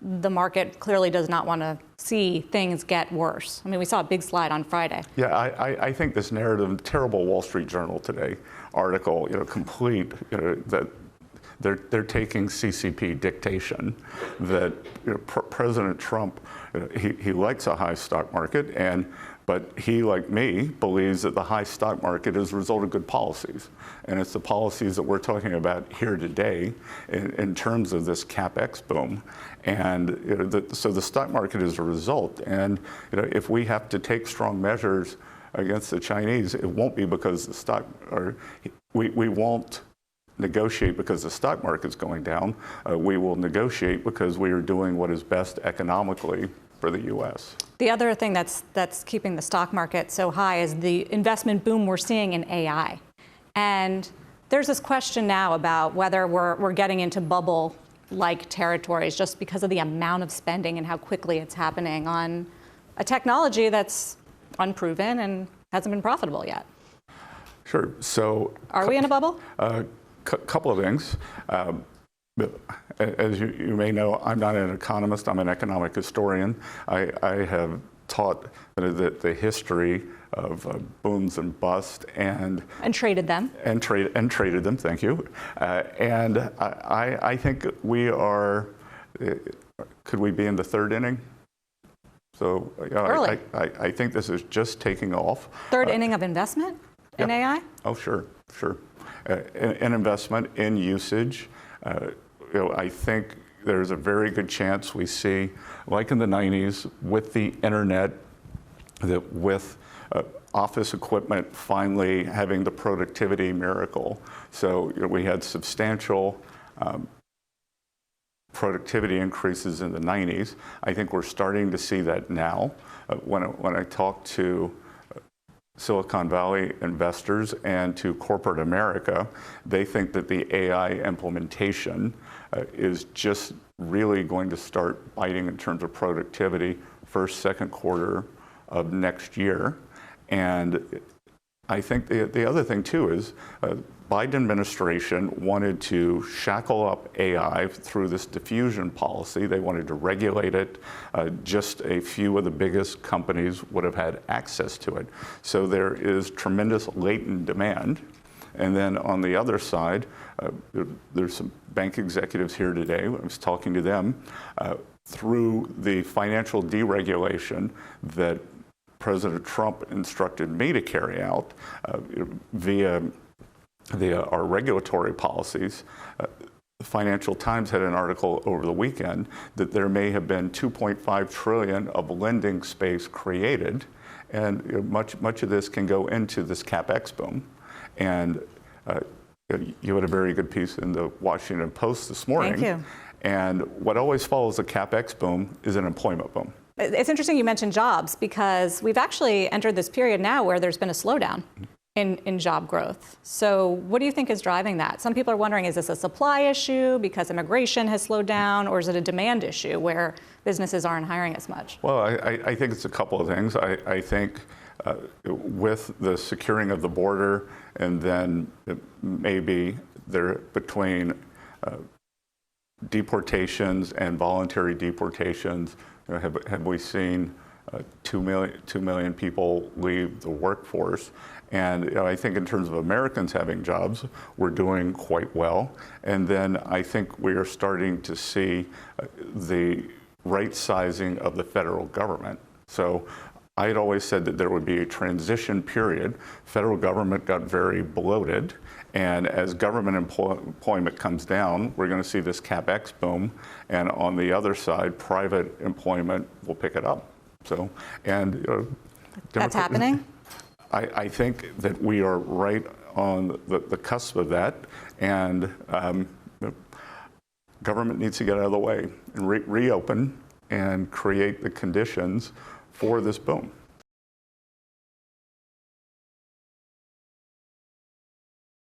the market clearly does not want to see things get worse. I mean, we saw a big slide on Friday. Yeah, I think this narrative, terrible Wall Street Journal today article, complete, that they're taking CCP dictation, that President Trump, he likes a high stock market, but he, like me, believes that the high stock market is a result of good policies. And it's the policies that we're talking about here today in terms of this CapEx boom. And so the stock market is a result. And if we have to take strong measures against the Chinese, it won't be because the stock, or we won't negotiate because the stock market's going down. We will negotiate because we are doing what is best economically for the U.S. The other thing that's keeping the stock market so high is the investment boom we're seeing in AI. And there's this question now about whether we're getting into bubble-like territories just because of the amount of spending and how quickly it's happening on a technology that's unproven and hasn't been profitable yet. Sure. So, are we in a bubble? Couple of things. As you may know, I'm not an economist, I'm an economic historian. I have taught the history of booms and busts and traded them. And traded them, thank you. And I think we are, could we be in the third inning? So early. I think this is just taking off. Third inning of investment in AI? Oh, sure. In investment, in usage. I think there's a very good chance we see, like in the 90s, with the internet, that with office equipment finally having the productivity miracle. So we had substantial productivity increases in the 90s. I think we're starting to see that now. When I talk to Silicon Valley investors and to corporate America, they think that the AI implementation is just really going to start biting in terms of productivity first, second quarter of next year. And I think the other thing too is Biden administration wanted to shackle up AI through this diffusion policy. They wanted to regulate it. Just a few of the biggest companies would have had access to it. So there is tremendous latent demand. And then on the other side, there's some bank executives here today. I was talking to them through the financial deregulation that President Trump instructed me to carry out via our regulatory policies. The Financial Times had an article over the weekend that there may have been 2.5 trillion of lending space created, and much of this can go into this CapEx boom. And you had a very good piece in the Washington Post this morning. Thank you. And what always follows a CapEx boom is an employment boom. It's interesting you mentioned jobs, because we've actually entered this period now where there's been a slowdown in job growth. So what do you think is driving that? Some people are wondering, is this a supply issue because immigration has slowed down, or is it a demand issue where businesses aren't hiring as much? Well, I think it's a couple of things. I think with the securing of the border, and then maybe there between deportations and voluntary deportations, have we seen 2 million people leave the workforce? And I think in terms of Americans having jobs, we're doing quite well. And then I think we are starting to see the right sizing of the federal government. So I had always said that there would be a transition period. Federal government got very bloated. And as government employment comes down, we're going to see this CapEx boom. And on the other side, private employment will pick it up. So, and that's happening? I think that we are right on the cusp of that. And government needs to get out of the way and reopen and create the conditions for this boom.